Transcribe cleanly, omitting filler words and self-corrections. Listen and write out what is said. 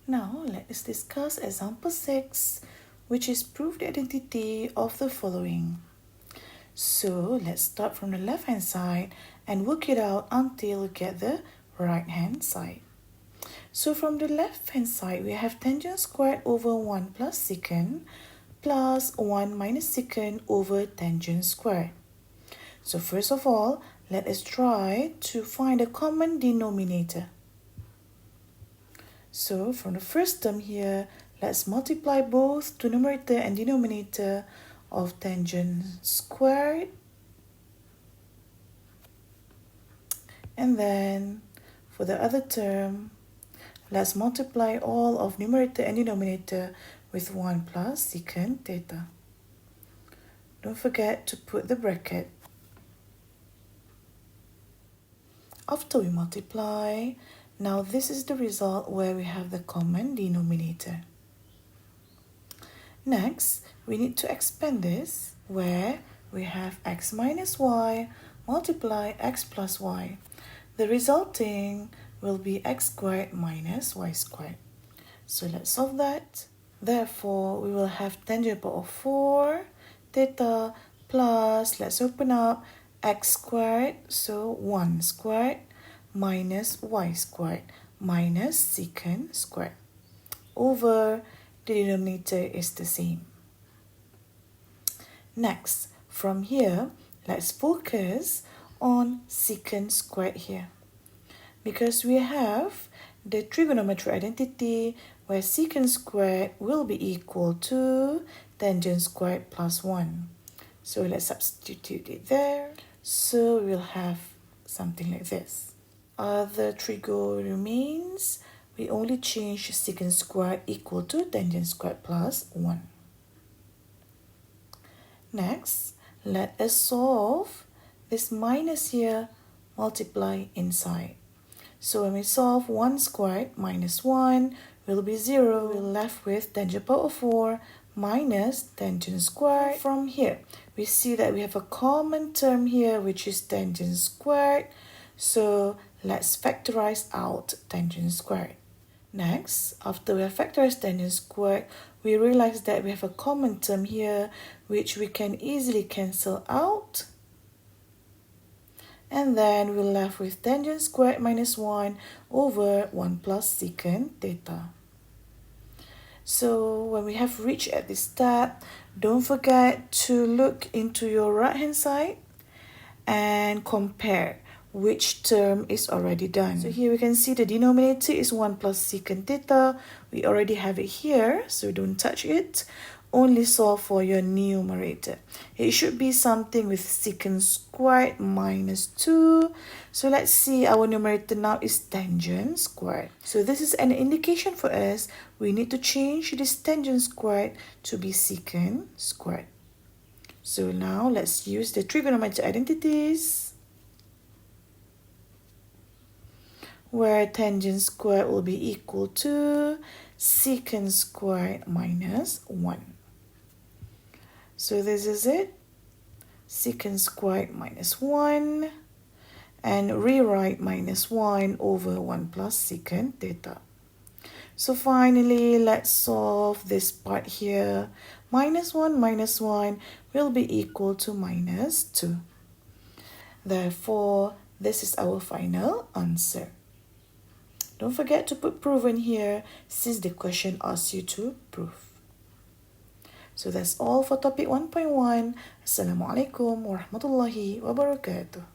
Now let's discuss example 6, which is prove the identity of the following. So let's start from the left hand side and work it out until we get the right hand side. So from the left hand side, we have tangent squared over 1 plus secant plus 1 minus secant over tangent squared. So first of all, let us try to find a common denominator. So from the first term here, let's multiply both the numerator and denominator of tangent squared. And then for the other term, let's multiply all of numerator and denominator with 1 plus secant theta. Don't forget to put the bracket. After we multiply, now this is the result where we have the common denominator. Next, we need to expand this where we have x minus y multiply x plus y. The resulting will be x squared minus y squared. So let's solve that. Therefore, we will have tangent power of 4 theta plus, let's open up, x squared, so 1 squared minus y squared minus secant squared over the denominator is the same. Next, from here, let's focus on secant squared here, because we have the trigonometric identity where secant squared will be equal to tangent squared plus 1. So let's substitute it there. So we'll have something like this. Other trigo remains. We only change secant squared equal to tangent squared plus 1. Next, let us solve this minus here, multiply inside. So when we solve 1 squared minus 1 will be 0. We're left with tangent power of 4 minus tangent squared. From here, we see that we have a common term here, which is tangent squared. So let's factorize out tangent squared. Next, after we have factorized tangent squared, we realize that we have a common term here, which we can easily cancel out. And then we're left with tangent squared minus 1 over 1 plus secant theta. So when we have reached at this step, don't forget to look into your right hand side and compare which term is already done. So here we can see the denominator is 1 plus secant theta. We already have it here, so don't touch it. Only solve for your numerator. It should be something with secant squared minus 2. So let's see, our numerator now is tangent squared. So this is an indication for us. We need to change this tangent squared to be secant squared. So now let's use the trigonometric identities, where tangent squared will be equal to secant squared minus 1. So this is it, secant squared minus 1, and rewrite minus 1 over 1 plus secant theta. So finally, let's solve this part here. Minus 1 will be equal to minus 2. Therefore, this is our final answer. Don't forget to put proven here, since the question asks you to prove. So that's all for topic 1.1. Assalamualaikum warahmatullahi wabarakatuh.